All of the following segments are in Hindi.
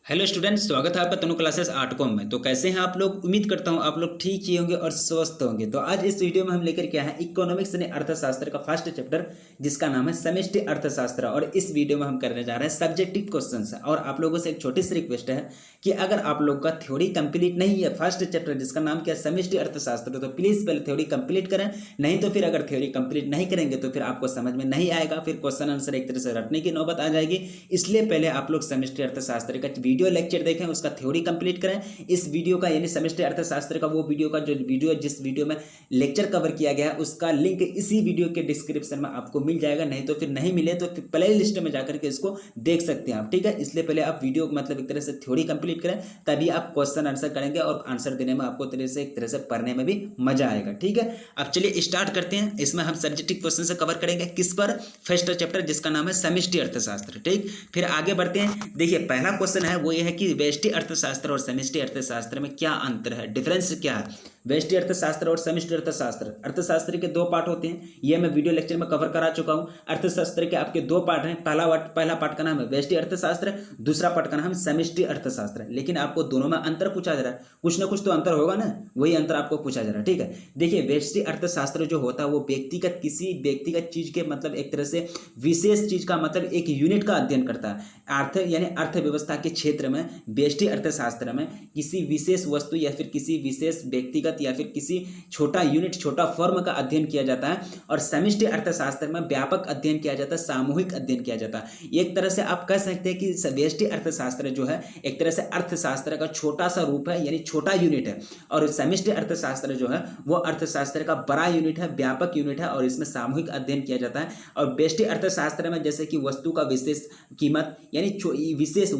हेलो स्टूडेंट्स, स्वागत है आपका तनु क्लासेस आर्टकॉम में। तो कैसे हैं आप लोग? उम्मीद करता हूं आप लोग ठीक ही होंगे और स्वस्थ होंगे। तो आज इस वीडियो में हम लेकर के आए हैं इकोनॉमिक्स यानी अर्थशास्त्र का फर्स्ट चैप्टर, जिसका नाम है समष्टि अर्थशास्त्र। और इस वीडियो में हम करने जा रहे हैं सब्जेक्टिव क्वेश्चंस। और आप लोगों से एक छोटी सी रिक्वेस्ट है कि अगर आप लोग का थ्योरी कंप्लीट नहीं है फर्स्ट चैप्टर जिसका नाम क्या है समष्टि अर्थशास्त्र, तो प्लीज पहले थ्योरी कंप्लीट करें। नहीं तो फिर अगर थ्योरी कंप्लीट नहीं करेंगे तो फिर आपको समझ में नहीं आएगा, फिर क्वेश्चन आंसर एक तरह से रटने की नौबत आ जाएगी। इसलिए पहले आप लोग समष्टि अर्थशास्त्र का वीडियो लेक्चर देखें, उसका थ्योरी कंप्लीट करें। इस वीडियो का यानी समष्टि अर्थशास्त्र का वो वीडियो का जो वीडियो जिस वीडियो में लेक्चर कवर किया गया है उसका लिंक इसी वीडियो के डिस्क्रिप्शन में आपको मिल जाएगा। नहीं तो फिर नहीं मिले तो फिर प्ले लिस्ट में जाकर के इसको देख सकते हैं आप, ठीक है। इसलिए पहले आप वीडियो मतलब एक तरह से थ्योरी कंप्लीट करें, तभी आप क्वेश्चन आंसर करेंगे और आंसर देने में आपको एक तरह से पढ़ने में भी मजा आएगा, ठीक है। अब चलिए स्टार्ट करते हैं। इसमें हम सब्जेक्टिव क्वेश्चन से कवर करेंगे किस पर, फर्स्ट चैप्टर जिसका नाम है समष्टि अर्थशास्त्र, ठीक। फिर आगे बढ़ते हैं। देखिए पहला क्वेश्चन है वो ये है कि व्यष्टि अर्थशास्त्र और समष्टि अर्थशास्त्र में क्या अंतर है, डिफरेंस क्या है। व्यष्टि अर्थशास्त्र और समष्टि अर्थशास्त्र, अर्थशास्त्र के दो पार्ट होते हैं, ये मैं वीडियो लेक्चर में कवर करा चुका हूं। अर्थशास्त्र के आपके दो पार्ट हैं, पहला पार्ट का नाम है व्यष्टि अर्थशास्त्र, दूसरा पार्ट का नाम है समष्टि अर्थशास्त्र। लेकिन आपको दोनों में अंतर पूछा जा रहा है, कुछ ना कुछ तो अंतर होगा ना, वही अंतर आपको पूछा जा रहा है, ठीक है। देखिए व्यष्टि अर्थशास्त्र जो होता है वो किसी व्यक्तिगत चीज के मतलब एक तरह से विशेष चीज का मतलब एक यूनिट का अध्ययन करता है। अर्थ यानी अर्थव्यवस्था के क्षेत्र में व्यष्टि अर्थशास्त्र में किसी विशेष वस्तु या फिर किसी विशेष व्यक्तिगत या फिर किसी छोटा यूनिट छोटा फर्म का अध्ययन किया जाता है। और समष्टि अर्थशास्त्र में व्यापक अध्ययन किया जाता है, सामूहिक अध्ययन किया जाता है। एक तरह से आप कह सकते हैं कि व्यष्टि अर्थशास्त्र जो है एक तरह से अर्थशास्त्र का छोटा सा रूप है, यानी छोटा यूनिट है। और समष्टि अर्थशास्त्र जो है वो अर्थशास्त्र का बड़ा यूनिट है, व्यापक यूनिट है, और इसमें सामूहिक अध्ययन किया जाता है। और व्यष्टि अर्थशास्त्र में जैसे कि वस्तु का विशेष कीमत यानी विशेष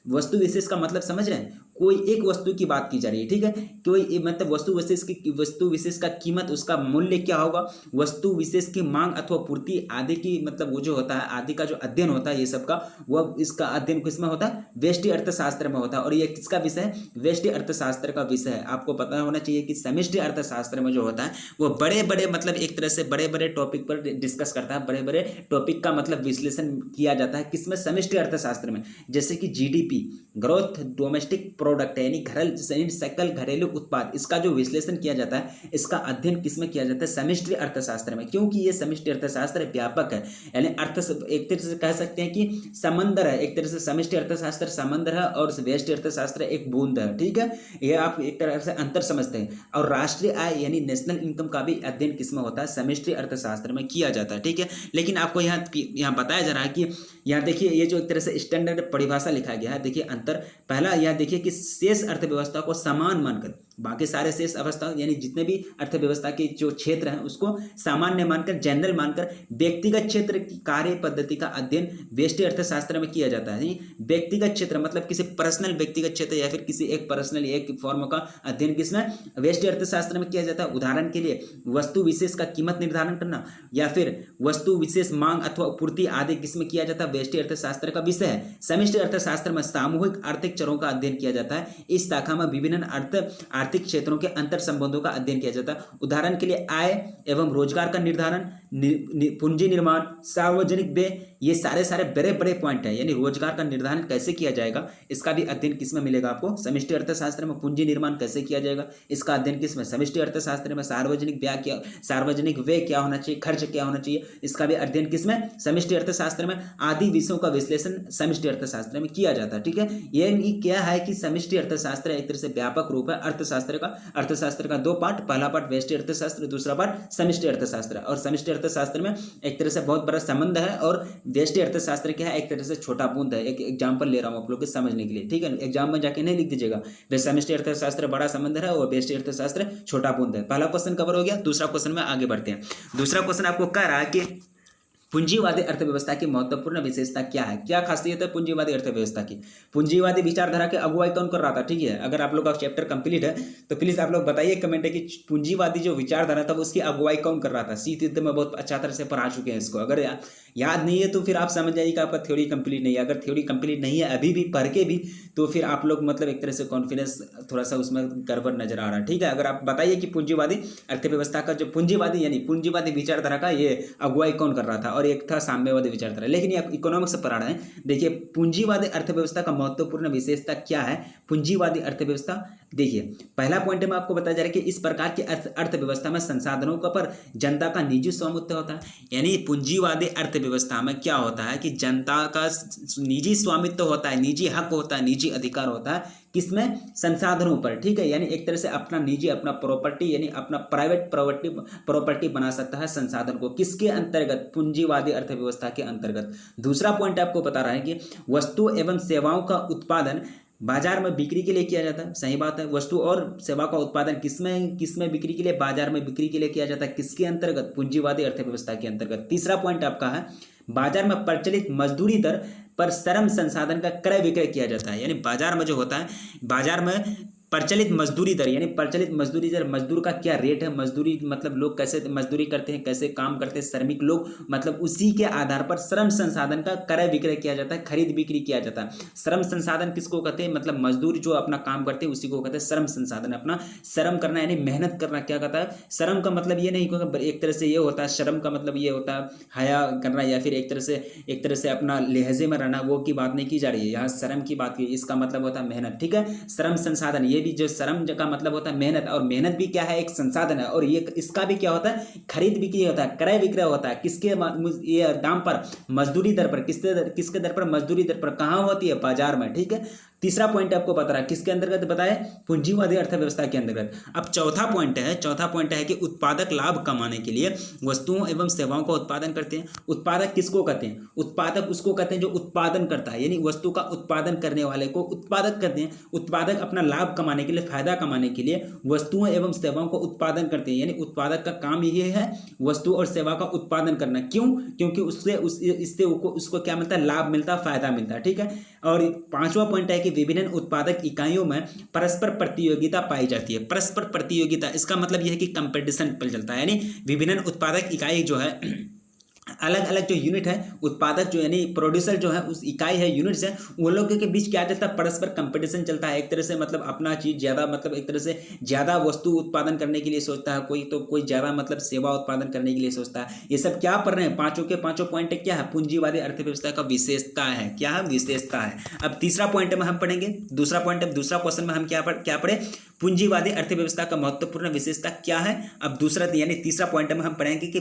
वस्तु विशेष का मतलब समझ रहे हैं, कोई एक वस्तु की बात की जा रही है, ठीक है। कोई मतलब वस्तु विशेष का कीमत, उसका मूल्य क्या होगा, वस्तु विशेष की मांग अथवा पूर्ति आदि की मतलब वो जो होता है आदि का जो अध्ययन होता है ये सब का, वह इसका अध्ययन किसमें होता है, व्यष्टि अर्थशास्त्र में होता है। और ये किसका विषय है, व्यष्टि अर्थशास्त्र का विषय है। आपको पता होना चाहिए कि समष्टि अर्थशास्त्र में जो होता है वो बड़े बड़े मतलब एक तरह से बड़े बड़े टॉपिक पर डिस्कस करता है, बड़े बड़े टॉपिक का मतलब विश्लेषण किया जाता है किसमें, समष्टि अर्थशास्त्र में। जैसे कि जीडीपी, ग्रोथ डोमेस्टिक प्रोडक्ट यानी सकल घरेलू उत्पाद, इसका जो विश्लेषण किया जाता है, इसका अध्ययन किसमें किया जाता है, समष्टि अर्थशास्त्र में। क्योंकि ये समष्टि अर्थशास्त्र व्यापक है, यानी एक तरह से कह सकते हैं कि समंदर है। एक तरह से समष्टि अर्थशास्त्र समंदर है और व्यष्टि अर्थशास्त्र एक बूंद है, ठीक है। ये आप एक तरह से अंतर समझते हैं। और राष्ट्रीय आय यानी नेशनल इनकम का भी अध्ययन किसमें होता है, समष्टि अर्थशास्त्र में किया जाता है, ठीक है। लेकिन आपको यहाँ बताया जा रहा है कि यहाँ देखिए ये जो एक तरह से स्टैंडर्ड परिभाषा लिखा गया है, देखिए अंतर। पहला यह देखिए कि शेष अर्थव्यवस्था को समान मानकर, बाकी सारे शेष अवस्था यानी जितने भी अर्थव्यवस्था के जो क्षेत्र हैं उसको सामान्य मानकर, जनरल मानकर व्यक्तिगत क्षेत्र की कार्य पद्धति का अध्ययन व्यष्टि अर्थशास्त्र में किया जाता है। व्यक्तिगत क्षेत्र मतलब किसी पर्सनल व्यक्तिगत क्षेत्र या फिर किसी एक पर्सनल एक फॉर्म का अध्ययन किसमें, व्यष्टि अर्थशास्त्र में किया जाता है। उदाहरण के लिए वस्तु विशेष का कीमत निर्धारण करना या फिर वस्तु विशेष मांग अथवा पूर्ति आदि किसमें किया जाता है, व्यष्टि अर्थशास्त्र का विषय है। समष्टि अर्थशास्त्र में सामूहिक आर्थिक चरों का अध्ययन किया जाता है। इस शाखा में विभिन्न आर्थिक क्षेत्रों के अंतर संबंधों का अध्ययन किया जाता है। उदाहरण के लिए आय एवं रोजगार का निर्धारण, पूंजी निर्माण, सार्वजनिक व्यय, ये सारे बड़े बड़े पॉइंट है। यानी रोजगार का निर्धारण कैसे किया जाएगा इसका भी अध्ययन किसमें मिलेगा आपको, समष्टि अर्थशास्त्र में। पूंजी निर्माण कैसे किया जाएगा इसका अध्ययन किसमें, समष्टि अर्थशास्त्र में। सार्वजनिक व्यय क्या होना चाहिए, खर्च क्या होना चाहिए, इसका भी अध्ययन किसमें, समष्टि अर्थशास्त्र में। आदि विषयों का विश्लेषण समष्टि अर्थशास्त्र में किया जाता है, ठीक है। ये क्या है कि समष्टि अर्थशास्त्र एक तरह से व्यापक रूप है अर्थशास्त्र का दो पार्ट, पहला पार्ट व्यष्टि अर्थशास्त्र, दूसरा पार्ट समष्टि अर्थशास्त्र। और समष्टि अर्थशास्त्र में एक तरह से बहुत बड़ा संबंध है और व्यष्टि अर्थशास्त्र क्या है, एक तरह से छोटा बूंद है। एक एग्जांपल ले रहा हूं आप लोग के समझने के लिए, ठीक है। एग्जाम में जाके नहीं लिख दीजिएगा, समष्टि अर्थशास्त्र बड़ा संबंध है और व्यष्टि अर्थशास्त्र छोटा बूंद है। पहला क्वेश्चन कवर हो गया। दूसरा क्वेश्चन में आगे बढ़ते हैं। दूसरा क्वेश्चन आपको कह रहा है कि पूंजीवादी अर्थव्यवस्था की महत्वपूर्ण विशेषता क्या है, क्या खासियत है पूंजीवादी अर्थव्यवस्था की। पूंजीवादी विचारधारा के अगुवाई कौन कर रहा था, ठीक है। अगर आप लोग का चैप्टर कंप्लीट है तो प्लीज आप लोग बताइए कमेंट है कि पूंजीवादी जो विचारधारा था उसकी अगुवाई कौन कर रहा था। शीत युद्ध में बहुत अच्छा तरह से पढ़ा चुके हैं इसको। अगर याद नहीं है तो फिर आप समझ जाइए कि आपका थ्योरी कंप्लीट नहीं है। अगर थ्योरी कंप्लीट नहीं है अभी भी पढ़ के भी, तो फिर आप लोग मतलब एक तरह से कॉन्फिडेंस थोड़ा सा उसमें गड़बड़ नजर आ रहा है, ठीक है। अगर आप बताइए कि पूंजीवादी अर्थव्यवस्था का जो पूंजीवादी यानी पूंजीवादी विचारधारा का ये अगुवाई कौन कर रहा था। और और एक था साम्यवादी विचारधारा। लेकिन ये इकोनॉमिक्स से पढ़ा रहे हैं। देखिए पूंजीवादी अर्थव्यवस्था का महत्वपूर्ण विशेषता क्या है। पूंजीवादी अर्थव्यवस्था, देखिए पहला पॉइंट में आपको बताया जा रहा है कि इस प्रकार की अर्थव्यवस्था में संसाधनों का पर जनता का निजी स्वामित्व होता है। यानी पूंजीवादी अर्थव्यवस्था में क्या होता है कि जनता का निजी स्वामित्व होता है, निजी हक होता है, निजी अधिकार होता है, किसमें, संसाधनों पर, ठीक है। यानी एक तरह से अपना निजी, अपना प्रॉपर्टी, यानी अपना प्राइवेट प्रॉपर्टी बना सकता है संसाधन को, किसके अंतर्गत, पूंजीवादी अर्थव्यवस्था के अंतर्गत। दूसरा पॉइंट आपको बता रहा है कि वस्तु एवं सेवाओं का उत्पादन बाजार में बिक्री के लिए किया जाता है। सही बात है, वस्तु और सेवा का उत्पादन किसमें बिक्री के लिए, बाजार में बिक्री के लिए किया जाता है, किसके अंतर्गत, पूंजीवादी अर्थव्यवस्था के अंतर्गत। तीसरा पॉइंट आपका है बाजार में प्रचलित मजदूरी दर पर श्रम संसाधन का क्रय विक्रय किया जाता है। यानी बाजार में जो होता है, बाजार में प्रचलित मजदूरी दर, यानी प्रचलित मजदूरी दर, मजदूर का क्या रेट है, मजदूरी मतलब लोग कैसे मजदूरी करते हैं, कैसे काम करते हैं श्रमिक लोग, मतलब उसी के आधार पर श्रम संसाधन का क्रय विक्रय किया जाता है, खरीद बिक्री किया जाता है। श्रम संसाधन किसको कहते हैं, मतलब मजदूर जो अपना काम करते हैं उसी को कहते हैं श्रम संसाधन। अपना श्रम करना यानी मेहनत करना, क्या कहता है, श्रम का मतलब ये नहीं, क्योंकि एक तरह से ये होता है, श्रम का मतलब ये होता है हया करना, या फिर एक तरह से अपना लहजे में रहना, वो की बात नहीं की जा रही है यहाँ, श्रम की बात की, इसका मतलब होता है मेहनत, ठीक है। श्रम संसाधन, ये भी जो श्रम का मतलब होता है मेहनत, और मेहनत भी क्या है, एक संसाधन है, और ये इसका भी क्या होता है, खरीद बिक्री होता है, क्रय विक्रय होता है, किसके ये दाम पर, मजदूरी दर पर, किसके दर पर, मजदूरी दर पर, कहाँ होती है, बाजार में, ठीक है। तीसरा पॉइंट आपको बता रहा है किसके अंतर्गत बताया, पूंजीवादी अर्थव्यवस्था के अंतर्गत। अब चौथा पॉइंट है कि उत्पादक लाभ कमाने के लिए वस्तुओं एवं सेवाओं का उत्पादन करते हैं। उत्पादक किसको कहते हैं, उत्पादक उसको कहते हैं जो उत्पादन करता है, यानी वस्तु का उत्पादन करने वाले को उत्पादक कहते हैं। उत्पादक अपना लाभ कमाने के लिए, फायदा कमाने के लिए वस्तुओं एवं सेवाओं का उत्पादन करते हैं। यानी उत्पादक का काम ये है वस्तु और सेवा का उत्पादन करना। क्यों, क्योंकि इससे उसको क्या मिलता है, लाभ मिलता है, फायदा मिलता है, ठीक है। और पांचवा पॉइंट है कि विभिन्न उत्पादक इकाइयों में परस्पर प्रतियोगिता पाई जाती है। परस्पर प्रतियोगिता, इसका मतलब यह है कि कंपटीशन चलता है, यानी विभिन्न उत्पादक इकाई जो है, अलग अलग जो यूनिट है, उत्पादक जो यानी प्रोड्यूसर जो है, उस इकाई है, यूनिट्स है, उन लोगों के बीच क्या चलता है, परस्पर कंपटीशन चलता है। एक तरह से मतलब अपना चीज ज्यादा, मतलब एक तरह से ज्यादा वस्तु उत्पादन करने के लिए सोचता है, कोई ज्यादा मतलब सेवा उत्पादन करने के लिए सोचता है। ये सब क्या पढ़ रहे हैं, पांचों के पांचों पॉइंट क्या है, पूंजीवादी अर्थव्यवस्था का विशेषता है, क्या है, विशेषता है। अब तीसरा पॉइंट में हम पढ़ेंगे, दूसरा क्वेश्चन में हम क्या पढ़े, पूंजीवादी अर्थव्यवस्था का महत्वपूर्ण विशेषता क्या है। अब दूसरा यानी तीसरा पॉइंट में हम पढ़ेंगे कि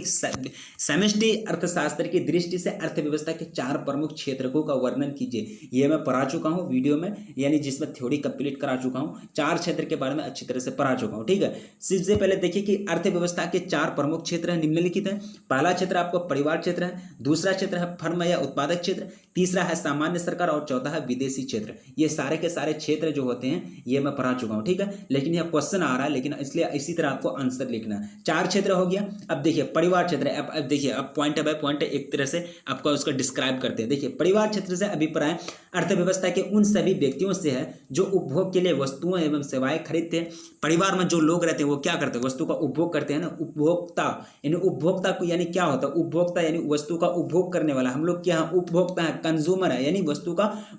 समष्टि अर्थशास्त्र की दृष्टि से अर्थव्यवस्था के 4 प्रमुख क्षेत्रकों का वर्णन कीजिए। ये मैं पढ़ा चुका हूँ वीडियो में, यानी जिसमें थ्योरी कंप्लीट करा चुका हूँ, 4 क्षेत्र के बारे में अच्छी तरह से पढ़ा चुका हूँ, ठीक है। सबसे पहले देखिए कि अर्थव्यवस्था के 4 प्रमुख क्षेत्र हैं, निम्नलिखित है। पहला क्षेत्र आपको परिवार क्षेत्र है, दूसरा क्षेत्र है फर्म या उत्पादक क्षेत्र, तीसरा है सामान्य सरकार, और चौथा है विदेशी क्षेत्र। ये सारे के सारे क्षेत्र जो होते हैं ये मैं पढ़ा चुका हूँ, ठीक है। लेकिन यह क्वेश्चन आ रहा है, लेकिन इसलिए इसी तरह आपको आंसर लिखना है। 4 क्षेत्र हो गया। अब देखिए परिवार क्षेत्र, अब देखिए, अब पॉइंट बाय पॉइंट एक तरह से आपको उसको डिस्क्राइब करते हैं। देखिए परिवार क्षेत्र से अभिप्राय अर्थव्यवस्था के उन सभी व्यक्तियों से है जो उपभोग के लिए वस्तुओं एवं सेवाएं खरीदते हैं। परिवार में जो लोग रहते हैं वो क्या करते हैं, वस्तु का उपभोग करते हैं ना। उपभोक्ता यानी उपभोक्ता को, यानी क्या होता है उपभोक्ता, यानी वस्तु का उपभोग करने वाला। हम लोग क्या है, उपभोक्ता है, कंज्यूमर है, यानी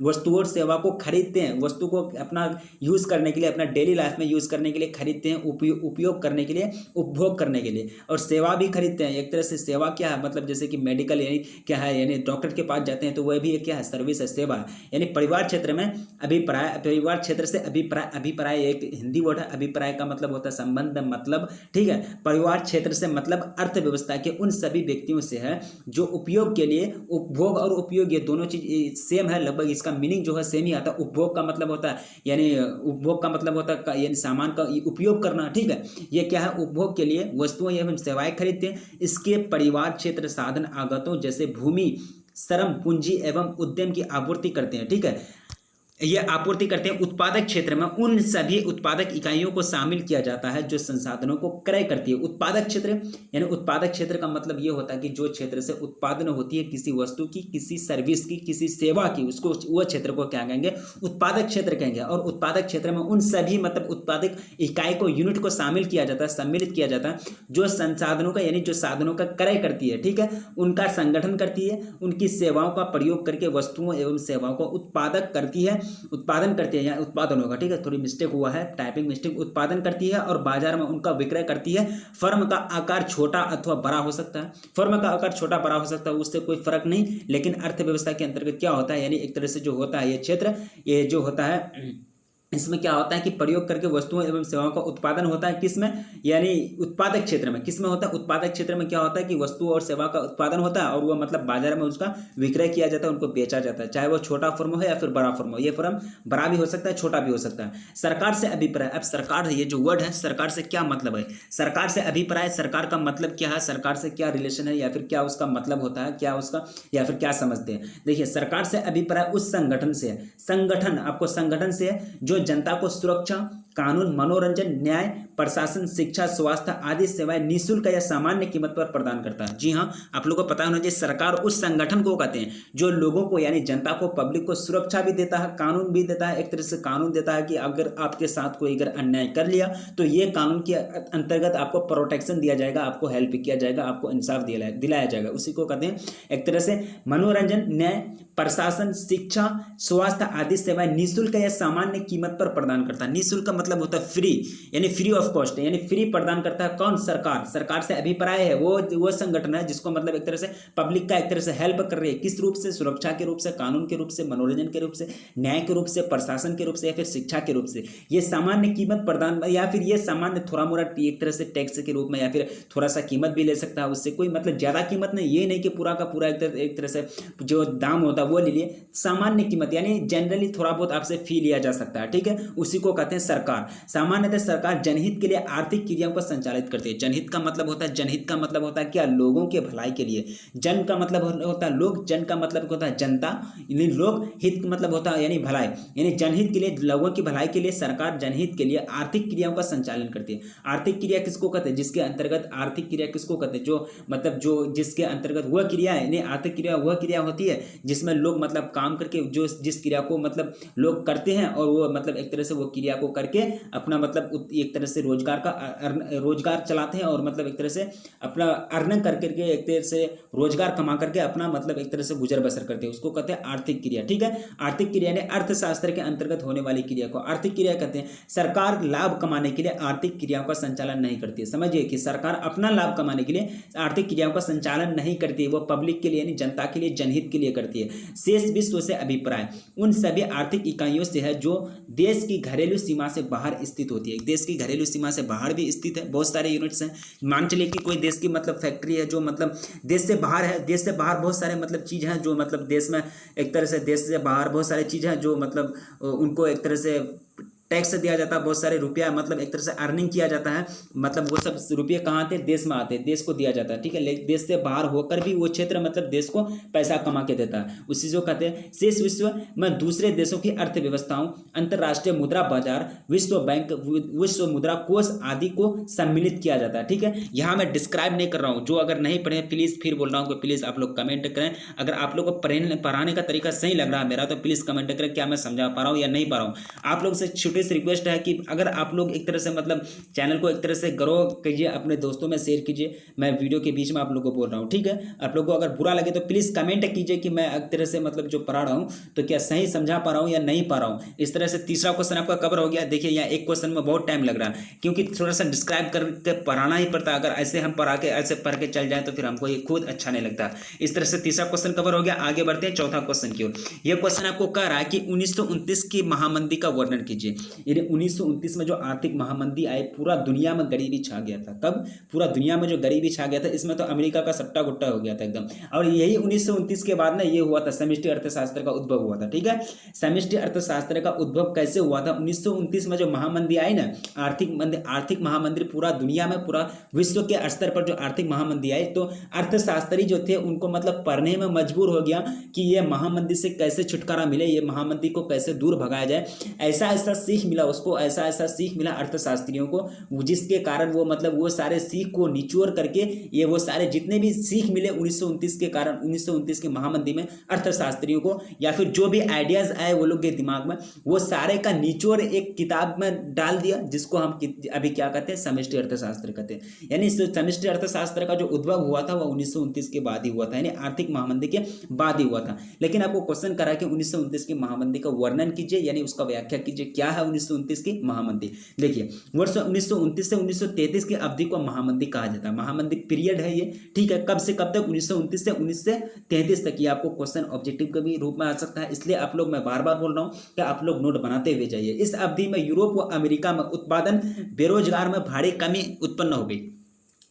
वस्तु और सेवा को खरीदते हैं, वस्तु को अपना यूज करने के लिए, अपना डेली लाइफ में यूज करने के लिए खरीदते हैं, उपयोग करने के लिए, उपभोग करने के लिए, और सेवा भी खरीदते हैं। एक तरह से सेवा क्या है, मतलब जैसे कि मेडिकल यानी क्या है, यानी डॉक्टर के पास जाते हैं तो वह भी क्या है, सर्विस है, सेवा है। यानी परिवार क्षेत्र में अभिप्राय, परिवार क्षेत्र से अभिप्राय एक हिंदी वर्ड है, अभिप्राय का मतलब होता है संबंध, मतलब, ठीक है। परिवार क्षेत्र से मतलब अर्थव्यवस्था के उन सभी व्यक्तियों से है जो उपयोग के लिए, उपभोग और उपयोग ये दोनों चीज सेम है लगभग, इसका मीनिंग जो है सेम ही आता है। उपभोग का मतलब होता है, यानी उपभोग का मतलब होता है यानी सामान का उपयोग करना, ठीक है। ये क्या है, उपभोग के लिए वस्तुएं एवं सेवाएं खरीदते हैं। इसके परिवार क्षेत्र साधन आगतों जैसे भूमि, श्रम, पूंजी एवं उद्यम की आपूर्ति करते हैं, ठीक है। ये आपूर्ति करते हैं। उत्पादक क्षेत्र में उन सभी उत्पादक इकाइयों को शामिल किया जाता है जो संसाधनों को क्रय करती है। उत्पादक क्षेत्र यानी उत्पादक क्षेत्र का मतलब ये होता है कि जो क्षेत्र से उत्पादन होती है किसी वस्तु की, किसी सर्विस की, किसी सेवा की, उसको वह क्षेत्र को क्या कहेंगे, उत्पादक क्षेत्र कहेंगे। और उत्पादक क्षेत्र में उन सभी मतलब उत्पादक इकाई को, यूनिट को शामिल किया जाता है, सम्मिलित किया जाता है जो संसाधनों का, यानी जो साधनों का क्रय करती है, ठीक है, उनका संगठन करती है, उनकी सेवाओं का प्रयोग करके वस्तुओं एवं सेवाओं को उत्पादक करती है उत्पादन करती है, या उत्पादन होगा, ठीक है, थोड़ी मिस्टेक हुआ है, टाइपिंग मिस्टेक। उत्पादन करती है और बाजार में उनका विक्रय करती है। फर्म का आकार छोटा अथवा बड़ा हो सकता है, फर्म का आकार छोटा बड़ा हो सकता है, उससे कोई फर्क नहीं, लेकिन अर्थव्यवस्था के अंतर्गत क्या होता है, यानी एक तरह से जो होता है ये क्षेत्र, ये जो होता है इसमें क्या होता है कि प्रयोग करके वस्तुओं एवं सेवाओं का उत्पादन होता है, किसमें, यानी उत्पादक क्षेत्र में। किसमें होता है, उत्पादक क्षेत्र में क्या होता है कि वस्तु और सेवा का उत्पादन होता है और वो मतलब बाजार में उसका विक्रय किया जाता है, उनको बेचा जाता है, चाहे वो छोटा फर्म हो या फिर बड़ा फर्म हो। ये फर्म बड़ा भी हो सकता है, छोटा भी हो सकता है। सरकार से अभिप्राय, अब सरकार, ये जो वर्ड है सरकार से क्या मतलब है, सरकार से अभिप्राय, सरकार का मतलब क्या है, सरकार से क्या रिलेशन है, या फिर क्या उसका मतलब होता है, क्या उसका, या फिर क्या समझते हैं। देखिए, सरकार से अभिप्राय उस संगठन से है, संगठन, आपको संगठन से है जो जनता को सुरक्षा, कानून, मनोरंजन, न्याय, प्रशासन, शिक्षा, स्वास्थ्य आदि सेवाएं निःशुल्क या सामान्य कीमत पर प्रदान करता है। जी हाँ, आप लोगों को पता होना चाहिए, सरकार उस संगठन को कहते हैं जो लोगों को, यानी जनता को, पब्लिक को सुरक्षा भी देता है, कानून भी देता है, एक तरह से कानून देता है कि अगर आपके साथ कोई अगर अन्याय कर लिया तो ये कानून के अंतर्गत आपको प्रोटेक्शन दिया जाएगा, आपको हेल्प किया जाएगा, आपको इंसाफ दिलाया जाएगा। उसी को कहते हैं एक तरह से मनोरंजन, न्याय, प्रशासन, शिक्षा, स्वास्थ्य आदि सेवाएं निःशुल्क या सामान्य कीमत पर प्रदान करता है। निःशुल्क का मतलब होता है फ्री, यानी फ्री ऑफ कॉस्ट, यानी फ्री प्रदान करता है। कौन, सरकार। सरकार से अभिप्राय है वो संगठन है जिसको मतलब एक तरह से पब्लिक का एक तरह से हेल्प कर रही है, किस रूप से, सुरक्षा के रूप से, कानून के रूप से, मनोरंजन के रूप से, न्याय के रूप से, प्रशासन के रूप से, या फिर शिक्षा के रूप से। ये सामान्य कीमत प्रदान, या फिर ये सामान्य थोड़ा मोड़ा एक तरह से टैक्स के रूप में, या फिर थोड़ा सा कीमत भी ले सकता है, उससे कोई मतलब ज्यादा कीमत नहीं, ये नहीं कि पूरा का पूरा एक तरह से जो दाम होता है वो ले लिए, सामान्य कीमत, यानी जनरली थोड़ा बहुत आपसे फी लिया जा सकता है, ठीक है, उसी को कहते हैं सरकार। सामान्यतः सरकार जनहित के लिए आर्थिक क्रियाओं को संचालित करती है। जनहित का मतलब होता है, जनहित का मतलब होता है क्या, लोगों के भलाई के लिए। जन का मतलब होता है लोग, जन का मतलब होता है जनता, यानी लोग, हित का मतलब होता है यानी भलाई, यानी जनहित के लिए, लोगों की भलाई के लिए सरकार जनहित के लिए आर्थिक क्रियाओं का संचालन करती है। आर्थिक क्रिया किसको कहते हैं, जिसके अंतर्गत, आर्थिक क्रिया किसको कहते हैं, जो मतलब जो जिसके अंतर्गत वह क्रिया है, यानी आर्थिक क्रिया वह क्रिया होती है जिसमें लोग मतलब काम करके, जो जिस क्रिया को मतलब लोग करते हैं और वो मतलब एक तरह से वो क्रिया को करके अपना मतलब एक तरह से रोजगार चलाते हैं, और मतलब एक तरह से अपना अर्निंग करके एक तरह से रोजगार कमा करके अपना मतलब एक तरह से गुजर बसर करते हैं, उसको कहते हैं आर्थिक क्रिया, ठीक है। आर्थिक क्रिया ने अर्थशास्त्र के अंतर्गत होने वाली क्रिया को आर्थिक क्रिया कहते हैं। सरकार लाभ कमाने के लिए आर्थिक क्रियाओं का संचालन नहीं करती है। समझिए कि सरकार अपना लाभ कमाने के लिए आर्थिक क्रियाओं का संचालन नहीं करती है, वो पब्लिक के लिए, यानी जनता के लिए, जनहित के लिए करती है। शेष विश्व से अभिप्राय उन सभी आर्थिक इकाइयों से है जो देश की घरेलू सीमा से बाहर स्थित होती है। देश की घरेलू सीमा से बाहर भी स्थित है, बहुत सारे यूनिट्स हैं। मान चलिए कि कोई देश की मतलब फैक्ट्री है जो मतलब देश से बाहर है, देश से बाहर बहुत सारे मतलब चीज़ हैं जो मतलब देश में एक तरह से, देश से बाहर बहुत सारी चीज़ हैं जो मतलब उनको एक तरह से टैक्स दिया जाता है, बहुत सारे रुपया मतलब एक तरह से अर्निंग किया जाता है, मतलब वो सब रुपये कहाँ आते हैं, देश में आते हैं, देश को दिया जाता है, ठीक है। लेकिन देश से बाहर होकर भी वो क्षेत्र मतलब देश को पैसा कमा के देता है, उसी जो कहते हैं। शेष विश्व में दूसरे देशों की अर्थव्यवस्थाओं, अंतर्राष्ट्रीय मुद्रा बाजार, विश्व बैंक, विश्व मुद्रा कोष आदि को सम्मिलित किया जाता है, ठीक है। यहाँ मैं डिस्क्राइब नहीं कर रहा हूँ, जो अगर नहीं पढ़े प्लीज़ फिर बोल रहा हूँ कि प्लीज़ आप लोग कमेंट करें। अगर आप लोग को पढ़ाने का तरीका सही लग रहा है मेरा तो प्लीज़ कमेंट करें, क्या मैं समझा पा रहा हूँ या नहीं पा रहा हूँ। आप लोग से छोटे से रिक्वेस्ट है कि अगर आप लोग एक तरह से मतलब चैनल को एक तरह से ग्रो कीजिए, अपने दोस्तों में शेयर कीजिए। मैं वीडियो के बीच में आप लोगों को बोल रहा हूँ, ठीक है। आप लोगों को अगर बुरा लगे तो प्लीज़ कमेंट कीजिए कि मैं एक तरह से मतलब जो पढ़ा रहा हूँ तो क्या सही समझा पा रहा हूँ या नहीं पा रहा हूँ। इस तरह से तीसरा क्वेश्चन आपका कवर हो गया। देखिए यहाँ एक क्वेश्चन में बहुत टाइम लग रहा है क्योंकि थोड़ा सा डिस्क्राइब करके पढ़ाना ही पड़ता है। अगर ऐसे हम ऐसे पढ़ के चल जाए तो फिर हमको ये खुद अच्छा नहीं लगता। इस तरह से तीसरा क्वेश्चन कवर हो गया। आगे बढ़ते हैं चौथा क्वेश्चन की ओर। यह क्वेश्चन आपको कह रहा है कि 1929 की महामंदी का वर्णन कीजिए। ये 1929 में जो आर्थिक महामंदी आई, पूरा दुनिया में गरीबी छा गया था। कब? पूरा दुनिया में जो गरीबी छा गया था, इसमें तो अमेरिका का सट्टा गुट्टा हो गया था एकदम। और यही 1929 के बाद ना ये हुआ था, समष्टि अर्थशास्त्र का उद्भव हुआ था, ठीक है। समष्टि अर्थशास्त्र का उद्भव कैसे हुआ था? 1929 में जो महामंदी आई ना, आर्थिक महामंदी पूरा दुनिया में, पूरा विश्व के स्तर पर जो आर्थिक महामंदी आई, तो अर्थशास्त्री जो थे उनको मतलब पढ़ने में मजबूर हो गया कि ये महामंदी से कैसे छुटकारा मिले, ये महामंदी को कैसे दूर भगाया जाए। ऐसा ऐसा सीख मिला उसको, ऐसा ऐसा सीख मिला अर्थशास्त्रियों को, जिसके कारण वो मतलब वो सारे सीख को निचोड़ करके ये वो सारे जितने भी सीख मिले 1929 के कारण, 1929 की महामंदी में अर्थशास्त्रियों को, या फिर जो भी आइडियाज आए वो लोग के दिमाग में, वो सारे का निचोड़ एक किताब में डाल दिया, जिसको हम अभी क्या कहते हैं, समष्टि अर्थशास्त्र कहते हैं। यानी समष्टि अर्थशास्त्र का जो उद्भव हुआ था वो 1929 के बाद ही हुआ था, यानी आर्थिक महामंदी के बाद ही हुआ था। लेकिन आपको क्वेश्चन करा कि 1929 की महामंदी का वर्णन कीजिए, यानी उसका व्याख्या कीजिए, क्या है 1929 की महामंदी। देखिए वर्ष 1929 से 1933 की अवधि को महामंदी कहा जाता है, महामंदी पीरियड है ये, ठीक है। कब से कब तक, 1929 से 1933 तक। ये आपको क्वेश्चन ऑब्जेक्टिव के भी रूप में आ सकता है, इसलिए आप लोग, मैं बार बार बोल रहा हूं कि आप लोग नोट बनाते हुए जाइए। इस अवधि में यूरोप व अमेरिका में उत्पादन बेरोजगार में भारी कमी उत्पन्न हो गई,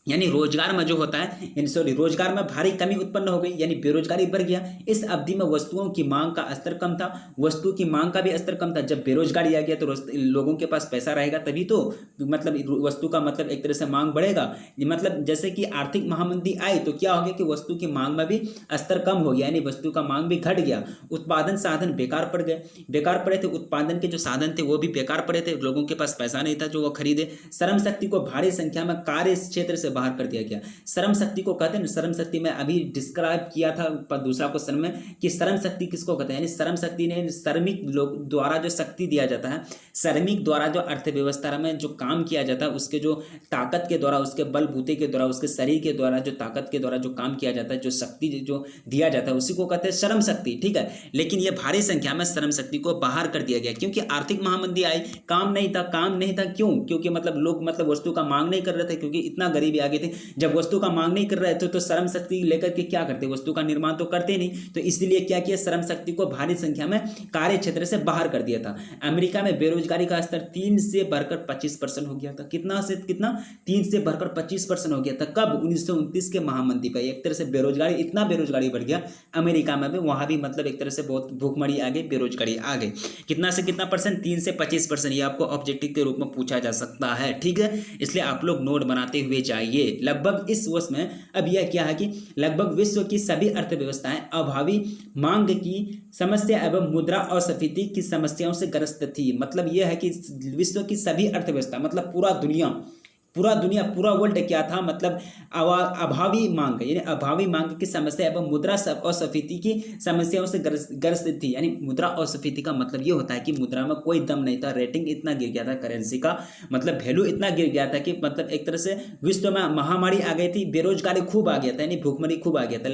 यानी रोजगार में जो होता है, सॉरी, रोजगार में भारी कमी उत्पन्न हो गई, यानी बेरोजगारी बढ़ गया। इस अवधि में वस्तुओं की मांग का स्तर कम था, वस्तु की मांग का भी स्तर कम था। जब बेरोजगारी आ गया तो लोगों के पास पैसा रहेगा तभी तो मतलब वस्तु का मतलब एक तरह से मांग बढ़ेगा। मतलब जैसे कि आर्थिक महामंदी आई तो क्या हो गया कि वस्तु की मांग में भी स्तर कम हो गया, यानी वस्तु का मांग भी घट गया। उत्पादन साधन बेकार पड़ गए, बेकार पड़े थे, उत्पादन के जो साधन थे वो भी बेकार पड़े थे, लोगों के पास पैसा नहीं था जो वो खरीदे। श्रम शक्ति को भारी संख्या में कार्य क्षेत्र से बाहर कर दिया गया। श्रम शक्ति को कहते हैं, श्रम शक्ति में अभी डिस्क्राइब किया था दूसरा क्वेश्चन में कि श्रम शक्ति किसको कहते हैं, यानी श्रम शक्ति ने श्रमिक लोग द्वारा जो शक्ति दिया जाता है, श्रमिक द्वारा जो अर्थव्यवस्था में जो काम किया जाता है, उसके जो ताकत के द्वारा, उसके बलबूते के द्वारा, उसके शरीर के द्वारा, जो ताकत के द्वारा जो काम किया जाता है, जो शक्ति जो दिया जाता है, उसी को कहते हैं श्रम शक्ति, ठीक है। लेकिन ये भारी संख्या में श्रम शक्ति को बाहर कर दिया गया, क्योंकि आर्थिक महामंदी आई, काम नहीं था, काम नहीं था। क्यों? क्योंकि मतलब लोग मतलब वस्तु का मांग नहीं कर रहे थे, क्योंकि इतना गरीबी आ गई थी। जब वस्तु का मांग नहीं कर रहे थे तो श्रम शक्ति लेकर के क्या करते, वस्तु का निर्माण तो करते नहीं, तो इसलिए क्या किया, श्रम शक्ति को भारी संख्या में कार्य क्षेत्र से बाहर कर दिया था। अमेरिका में बेरोजगारी का स्तर 3 से बढ़कर 25% हो गया था। कितना से कितना? 3 से बढ़कर 25% हो गया था। कब? 1929 के महामंदी पर। एक तरह से बेरोजगारी, इतना बेरोजगारी बढ़ गया अमेरिका में भी, वहां भी मतलब एक तरह से बहुत भूखमरी आ गई, बेरोजगारी आ गई। कितना से कितना परसेंट? 3 से 25%। ये आपको ऑब्जेक्टिव के रूप में पूछा जा सकता है, ठीक है। इसलिए आप लोग नोट बनाते हुए जाइए। लगभग इस वर्ष में अब यह क्या है कि लगभग विश्व की सभी अर्थव्यवस्थाएं अभावी मांग की समस्या एवं मुद्रा अस्फीति की समस्याओं से ग्रस्त थी। मतलब यह है कि विश्व की सभी अर्थव्यवस्था, मतलब पूरा दुनिया, पूरा वर्ल्ड क्या था, मतलब अभावी मांग, यानी अभावी मांग की समस्या एवं मुद्रा अस्फीति की समस्याओं से ग्रसित थी। यानी मुद्रा अस्फीति का मतलब ये होता है कि मुद्रा में कोई दम नहीं था, रेटिंग इतना गिर गया था, करेंसी का मतलब वैल्यू इतना गिर गया था कि मतलब एक तरह से विश्व में महामारी आ गई थी, बेरोजगारी खूब आ गया था, यानी भूखमरी खूब आ गया था,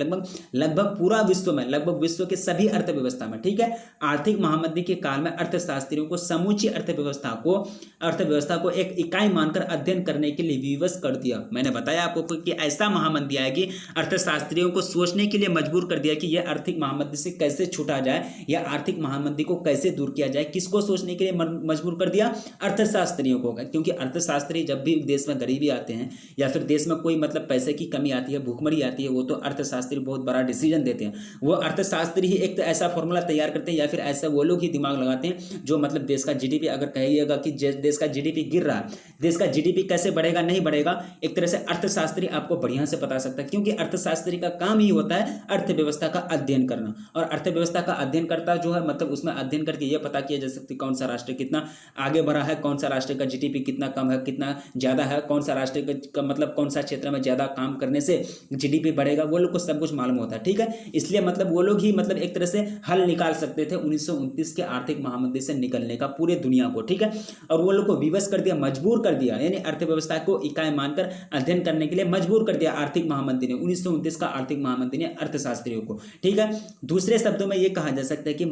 लगभग पूरा विश्व में, लगभग विश्व के सभी अर्थव्यवस्था में, ठीक है। आर्थिक महामंदी के काल में अर्थशास्त्रियों को समूची अर्थव्यवस्था को एक इकाई मानकर अध्ययन करने के लिए विवश कर दिया। मैंने बताया आपको कि ऐसा महामंदी आएगी, अर्थशास्त्रियों को सोचने के लिए मजबूर कर दिया कि यह आर्थिक महामंदी से कैसे छूटा जाए, या आर्थिक महामंदी को कैसे दूर किया जाए। किसको सोचने के लिए मजबूर कर दिया? अर्थशास्त्रियों को, क्योंकि अर्थशास्त्री जब भी देश में गरीबी आते हैं या फिर देश में कोई मतलब पैसे की कमी आती है, भूखमरी आती है, वो तो अर्थशास्त्री बहुत बड़ा डिसीजन देते हैं। वो अर्थशास्त्री ही एक तो ऐसा फॉर्मूला तैयार करते हैं, या फिर ऐसा वो लोग ही दिमाग लगाते हैं जो मतलब देश का जीडीपी, अगर कहिएगा कि देश का जीडीपी गिर रहा है, देश का जीडीपी कैसे बढ़ेगा, नहीं बढ़ेगा, एक तरह से अर्थशास्त्री आपको बढ़िया से बता सकता है, क्योंकि अर्थशास्त्री का काम ही होता है अर्थव्यवस्था का अध्ययन करना। और अर्थव्यवस्था का अध्ययन करता जो है, मतलब उसमें अध्ययन करके ये पता किया जा सकता है कौन सा राष्ट्र कितना आगे बढ़ा है, कौन सा राष्ट्र का जीडीपी कितना कम है, कितना ज्यादा है, कौन सा राष्ट्र का मतलब कौन सा क्षेत्र में ज्यादा काम करने से जीडीपी बढ़ेगा, वो लोग को सब कुछ मालूम होता है, ठीक है। इसलिए मतलब वो लोग ही मतलब एक तरह से हल निकाल सकते थे 1929 के आर्थिक महामंदी से निकलने का, पूरे दुनिया को, ठीक है। और वो लोग को विवश कर दिया, मजबूर कर दिया, यानी अर्थव्यवस्था को इकाई मानकर अध्ययन करने के लिए मजबूर कर दिया आर्थिक महामंदी ने, 1929 का आर्थिक महामंदी ने अर्थशास्त्रियों को, ठीक है। दूसरे शब्दों में यह कहा जा सकता है कि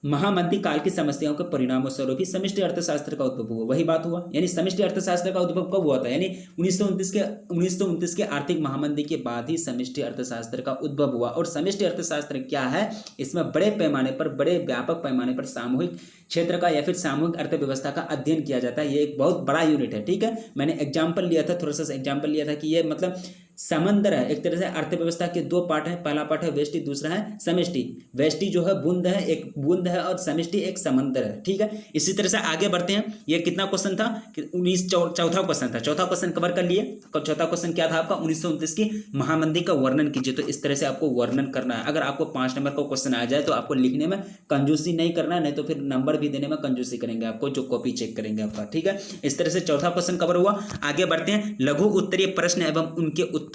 महामंदी काल की समस्याओं के परिणामों स्वरूप ही समष्टि अर्थशास्त्र का उद्भव हुआ। वही बात हुआ, यानी समष्टि अर्थशास्त्र का उद्भव कब हुआ था, यानी 1929 के आर्थिक महामंदी के बाद ही समष्टि अर्थशास्त्र का उद्भव हुआ। और समष्टि अर्थशास्त्र क्या है? इसमें बड़े पैमाने पर, बड़े व्यापक पैमाने पर सामूहिक क्षेत्र का या फिर सामूहिक अर्थव्यवस्था का अध्ययन किया जाता है। ये एक बहुत बड़ा यूनिट है, ठीक है। मैंने एग्जाम्पल लिया था, थोड़ा सा एग्जाम्पल लिया था कि ये मतलब समंदर है, एक तरह से अर्थव्यवस्था के दो पार्ट है, पहला पार्ट है व्यष्टि, दूसरा है समष्टि। व्यष्टि जो है बूंद है, एक बूंद है, और समष्टि एक समंदर है, ठीक है। इसी तरह से आगे बढ़ते हैं। ये कितना क्वेश्चन था कि 19 चौथा क्वेश्चन था, चौथा क्वेश्चन कवर कर लिए। चौथा क्वेश्चन क्या था आपका, 1929 की महामंदी का वर्णन कीजिए। तो इस तरह से आपको वर्णन करना है। अगर आपको 5 नंबर का क्वेश्चन आ जाए तो आपको लिखने में कंजूसी नहीं करना है, नहीं तो फिर नंबर भी देने में कंजूसी करेंगे आपको, जो कॉपी चेक करेंगे आपका, ठीक है। इस तरह से चौथा क्वेश्चन कवर हुआ। आगे बढ़ते हैं, लघु उत्तरीय प्रश्न एवं उनके उत्तर।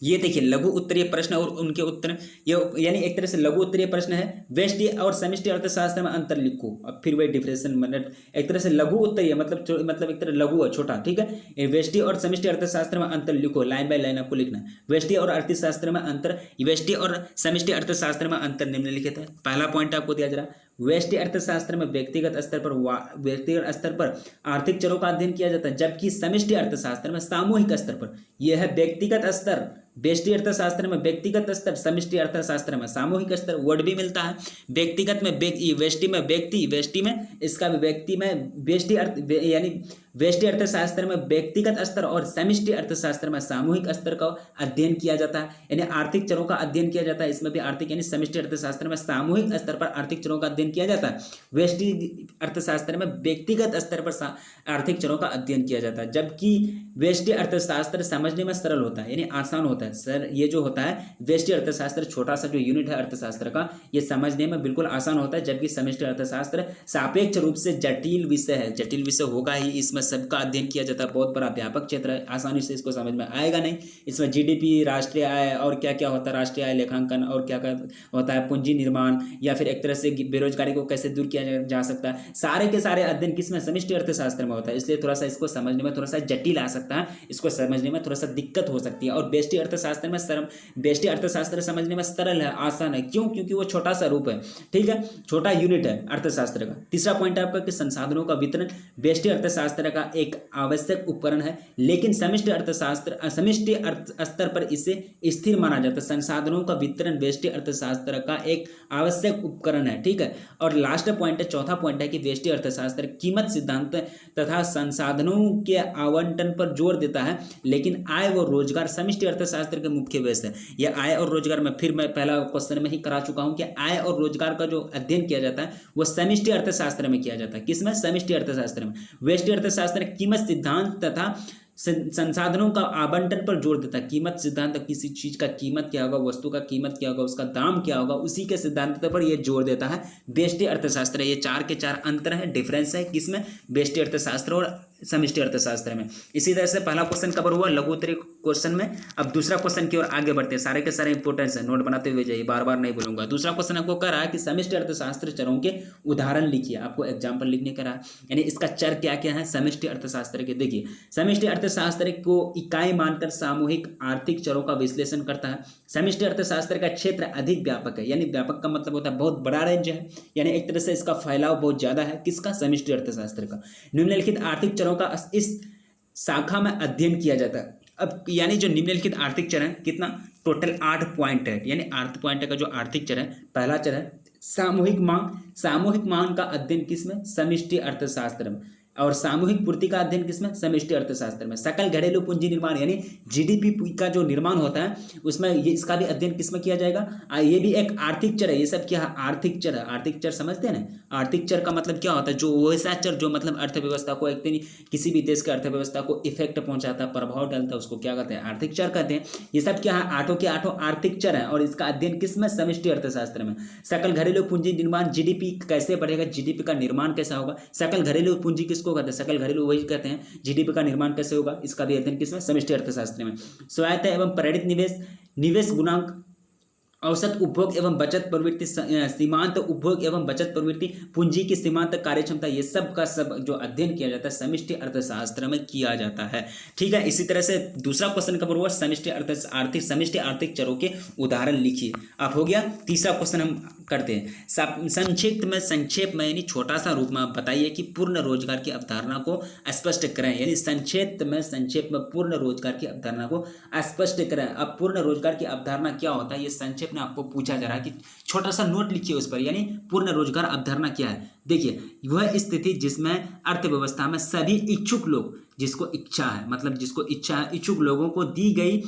ये देखिए लघु उत्तरीय प्रश्न और उनके उत्तर, ये यानी एक तरह से लघु उत्तरीय प्रश्न है, व्यष्टि और समष्टि अर्थशास्त्र में अंतर लिखो। अब फिर वही डिफरेंशिएशन मेथड, एक तरह से लघु उत्तरीय मतलब एक तरह लघु है, छोटा, ठीक है। व्यष्टि और समष्टि अर्थशास्त्र में अंतर लिखो, लाइन बाय लाइन आपको लिखना है। व्यष्टि और अर्थशास्त्र में अंतर, व्यष्टि और समष्टि अर्थशास्त्र में अंतर निम्नलिखित है। पहला पॉइंट आपको दिया जा रहा है, व्यष्टि अर्थशास्त्र में व्यक्तिगत स्तर पर आर्थिक चरों का अध्ययन किया जाता है, जबकि समष्टि अर्थशास्त्र में सामूहिक स्तर पर, यह है व्यक्तिगत स्तर। व्यष्टि अर्थशास्त्र में व्यक्तिगत स्तर, समष्टि अर्थशास्त्र में सामूहिक स्तर, वर्ड भी मिलता है। व्यक्तिगत में व्यष्टि में व्यक्ति, व्यष्टि में इसका व्यक्ति में व्यष्टि अर्थ, यानी व्यष्टि अर्थशास्त्र में व्यक्तिगत स्तर और समष्टि अर्थशास्त्र में सामूहिक स्तर का अध्ययन किया जाता है, यानी आर्थिक चरों का अध्ययन किया जाता है। इसमें भी आर्थिक यानी समष्टि अर्थशास्त्र में सामूहिक स्तर पर आर्थिक चरों का अध्ययन किया जाता है। व्यष्टि अर्थशास्त्र में व्यक्तिगत स्तर पर आर्थिक चरों का अध्ययन किया जाता है, जबकि व्यष्टि अर्थशास्त्र समझने में सरल होता है, यानी आसान होता है। सर ये जो होता है व्यष्टि अर्थशास्त्र, छोटा सा जो यूनिट है अर्थशास्त्र का, ये समझने में बिल्कुल आसान होता है, जबकि समष्टि अर्थशास्त्र सापेक्ष रूप से जटिल विषय है। जटिल विषय होगा ही, इसमें सबका अध्ययन किया जाता है, बहुत बड़ा व्यापक क्षेत्र है, आसानी से इसको समझ में आएगा नहीं। इसमें जीडीपी, राष्ट्रीय आय और क्या क्या होता है, राष्ट्रीय आय लेखांकन और क्या क्या होता है, पूंजी निर्माण, या फिर एक तरह से बेरोजगारी को कैसे दूर किया जा सकता है, सारे के सारे अध्ययन किसमें, समष्टि अर्थशास्त्र में होता है। इसलिए थोड़ा सा इसको समझने में थोड़ा सा जटिल आ सकता है, इसको समझने में थोड़ा सा दिक्कत हो सकती है। और व्यष्टि अर्थशास्त्र में व्यष्टि अर्थशास्त्र समझने में सरल है, आसान है। क्यों? क्योंकि वो छोटा सा रूप है, ठीक है, छोटा यूनिट है अर्थशास्त्र का। तीसरा पॉइंट है आपका कि संसाधनों का वितरण व्यष्टि अर्थशास्त्र का एक आवश्यक उपकरण है, लेकिन समष्टि अर्थशास्त्र समष्टि अर्थ स्तर पर इसे स्थिर माना जाता है। संसाधनों का वितरण व्यष्टि अर्थशास्त्र का एक आवश्यक उपकरण है, ठीक है। और लास्ट पॉइंट है, चौथा पॉइंट है कि व्यष्टि अर्थशास्त्र कीमत सिद्धांत तथा संसाधनों के आवंटन पर जोर देता है, लेकिन आय व रोजगार समष्टि अर्थशास्त्र के मुख्य विषय है। यह आय और रोजगार में फिर मैं पहला क्वेश्चन में ही करा चुका हूं कि आय और रोजगार का जो अध्ययन किया जाता है वो समष्टि अर्थशास्त्र में किया जाता है। किसमें? समष्टि अर्थशास्त्र में। व्यष्टि अर्थशास्त्र कीमत सिद्धांत तथा संसाधनों का आवंटन पर जोर देता है। कीमत सिद्धांत, किसी चीज का कीमत क्या होगा, वस्तु का कीमत क्या होगा, उसका दाम क्या होगा, उसी के सिद्धांत पर यह जोर देता है व्यष्टि अर्थशास्त्र। ये चार के चार अंतर है, डिफरेंस है किसमें, व्यष्टि अर्थशास्त्र और समष्टि अर्थशास्त्र में। इसी तरह से पहला क्वेश्चन कवर हुआ लघु उत्तरीय क्वेश्चन में। अब दूसरा क्वेश्चन की ओर आगे बढ़ते हैं, सारे के सारे इंपोर्टेंस है, नोट बनाते हुए जाइए, बार बार नहीं बोलूंगा। दूसरा क्वेश्चन आपको कह रहा है कि समष्टि अर्थशास्त्र चरों के उदाहरण लिखिए, आपको एग्जाम्पल लिखने का रहा है, यानी इसका चर क्या क्या है समष्टि अर्थशास्त्र के। देखिए समष्टि अर्थशास्त्र को इकाई मानकर सामूहिक आर्थिक चरों का विश्लेषण करता है। समष्टि अर्थशास्त्र का क्षेत्र अधिक व्यापक है, यानी व्यापक का मतलब होता है बहुत बड़ा रेंज है, यानी एक तरह से इसका फैलाव बहुत ज्यादा है। किसका? समष्टि अर्थशास्त्र का। निम्नलिखित आर्थिक चरों का इस शाखा में अध्ययन किया जाता है। अब यानी जो निम्नलिखित आर्थिक चर है, कितना टोटल 8 पॉइंट है, यानी 8 पॉइंट का जो आर्थिक चर है, पहला चर है सामूहिक मांग। सामूहिक मांग का अध्ययन किसमें? समष्टि अर्थशास्त्र में। और सामूहिक पूर्ति का अध्ययन किसमें? समष्टि अर्थशास्त्र में। सकल घरेलू पूंजी निर्माण यानी जीडीपी का जो निर्माण होता है उसमें ये इसका भी अध्ययन किसमें किया जाएगा? ये भी एक आर्थिक चर है। ये सब क्या है? आर्थिक चर है। आर्थिक चर समझते हैं ना? आर्थिक चर का मतलब क्या होता है? जो वैसा चर जो मतलब अर्थव्यवस्था को एक दिन किसी भी देश की अर्थव्यवस्था को इफेक्ट पहुंचाता है, प्रभाव डालता है, उसको क्या कहते हैं? आर्थिक चर कहते हैं। ये सब क्या है? आठों के आठों आर्थिक चर है और इसका अध्ययन किसमें? समष्टि अर्थशास्त्र में। सकल घरेलू पूंजी निर्माण, जीडीपी कैसे बढ़ेगा, जीडीपी का निर्माण कैसा होगा, सकल घरेलू पूंजी किसको कहते हैं? सकल घरेलू वही कहते हैं। जीडीपी का निर्माण कैसे होगा, इसका भी अध्ययन किसमें? समष्टि अर्थशास्त्र में। स्वायत्त एवं प्रेरित निवेश, निवेश गुणांक, औसत उपभोग एवं बचत प्रवृत्ति, सीमांत उपभोग एवं बचत प्रवृत्ति, पूंजी की सीमांत कार्यक्षमता, ये सब का सब जो अध्ययन किया जाता है समष्टि अर्थशास्त्र में किया जाता है। ठीक है, इसी तरह से दूसरा क्वेश्चन कवर हुआ समष्टि आर्थिक चरों के उदाहरण लिखिए। अब हो गया तीसरा क्वेश्चन हम करते हैं। संक्षेप में यानी छोटा सा रूप में आप बताइए कि पूर्ण रोजगार की अवधारणा को स्पष्ट करें, यानी संक्षेप में पूर्ण रोजगार की अवधारणा को स्पष्ट करें। अब पूर्ण रोजगार की अवधारणा क्या होता है, ये संक्षेप में आपको पूछा जा रहा है कि छोटा सा नोट लिखिए उस पर, यानी पूर्ण रोजगार अवधारणा क्या है। देखिए, वह स्थिति जिसमें अर्थव्यवस्था में सभी इच्छुक लोग, जिसको इच्छा है, मतलब जिसको इच्छा है, इच्छुक लोगों को दी गई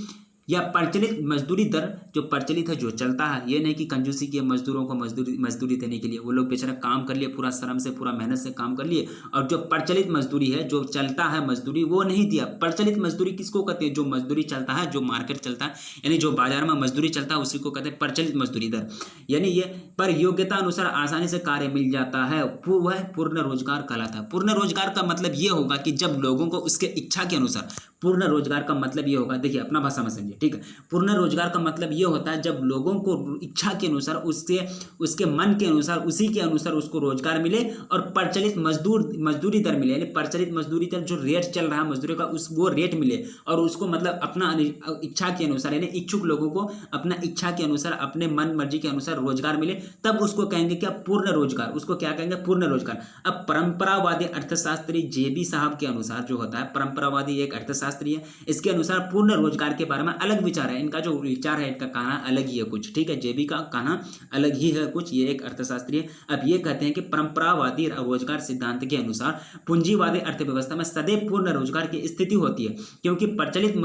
या प्रचलित मजदूरी दर, जो प्रचलित है, जो चलता है, ये नहीं कि कंजूसी किए मजदूरों को मजदूरी देने के लिए, वो लोग बेचारा काम कर लिए, पूरा श्रम से, पूरा मेहनत से काम कर लिए, और जो प्रचलित मजदूरी है, जो चलता है मजदूरी, वो नहीं दिया। प्रचलित मजदूरी किसको कहते हैं, जो मजदूरी चलता है, जो मार्केट चलता है, यानी जो बाजार में मजदूरी चलता है, उसी को कहते हैं प्रचलित मजदूरी दर। यानी ये पर योग्यता अनुसार आसानी से कार्य मिल जाता है, वह पूर्ण रोजगार कहलाता है। पूर्ण रोजगार का मतलब ये होगा कि जब लोगों को उसके इच्छा के अनुसार, पूर्ण रोजगार का मतलब ये होगा, देखिए अपना भाषा में समझिए, ठीक है। पूर्ण रोजगार का मतलब ये होता है जब लोगों को इच्छा के अनुसार, उसके मन के अनुसार, उसी के अनुसार उसको रोजगार मिले और प्रचलित मजदूरी दर मिले, यानी प्रचलित मजदूरी दर जो रेट चल रहा है मजदूरी का, वो रेट मिले, और उसको मतलब अपना इच्छा के अनुसार, यानी इच्छुक लोगों को अपना इच्छा के अनुसार, अपने मन मर्जी के अनुसार रोजगार मिले, तब उसको कहेंगे क्या, पूर्ण रोजगार। उसको क्या कहेंगे, पूर्ण रोजगार। अब परंपरावादी अर्थशास्त्री जेबी साहब के अनुसार जो होता है, परंपरावादी एक अर्थशास्त्री है, इसके अनुसार पूर्ण रोजगार के बारे में अलग विचार है। इनका जो विचार है, इनका कहना अलग ही है कुछ, ठीक है। जेबी का कहना अलग ही है कुछ, ये एक अर्थशास्त्री है। अब ये कहते हैं कि परंपरावादी रोजगार सिद्धांत के अनुसार पूंजीवादी अर्थव्यवस्था में सदैव पूर्ण रोजगार की स्थिति होती है, क्योंकि प्रचलित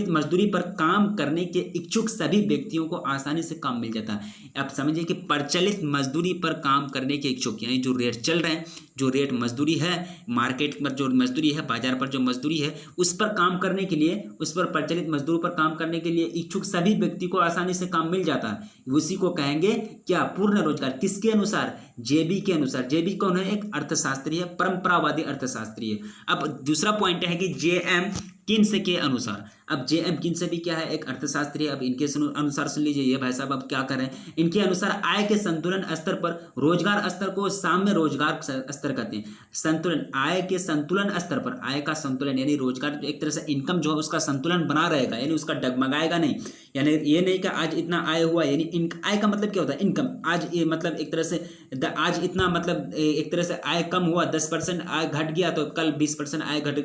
मजदूरी पर काम करने के इच्छुक सभी व्यक्तियों को आसानी से काम मिल जाता है। अब समझिए कि प्रचलित मजदूरी पर काम करने के इच्छुक, यानी जो रेट चल रहे हैं, जो रेट मजदूरी है, मार्केट पर जो मजदूरी है, बाजार पर जो मजदूरी है, उस पर काम करने के लिए, उस पर प्रचलित मजदूर पर काम करने के लिए इच्छुक सभी व्यक्ति को आसानी से काम मिल जाता है। उसी को कहेंगे क्या, पूर्ण रोजगार। किसके अनुसार, जेबी के अनुसार। जेबी कौन है, एक अर्थशास्त्री है, परंपरावादी अर्थशास्त्री है। अब दूसरा पॉइंट है कि जेएम किन्स के अनुसार। अब जेएम किन्स भी क्या है, एक अर्थशास्त्री है। अब इनके अनुसार सुन लीजिए, ये भाई साहब अब क्या करें, इनके अनुसार आय के संतुलन स्तर पर रोजगार स्तर को साम्य रोजगार स्तर कहते हैं। संतुलन, आय के संतुलन स्तर पर, आय का संतुलन यानी रोजगार, एक तरह से इनकम जो है उसका संतुलन बना रहेगा, यानी उसका डगमगाएगा नहीं। यानी ये नहीं कि आज इतना आय हुआ, यानी आय का मतलब क्या होता है, इनकम। आज ये मतलब एक तरह से आज इतना मतलब एक तरह से आय कम हुआ, 10% आय घट गया, तो कल 20% आय घट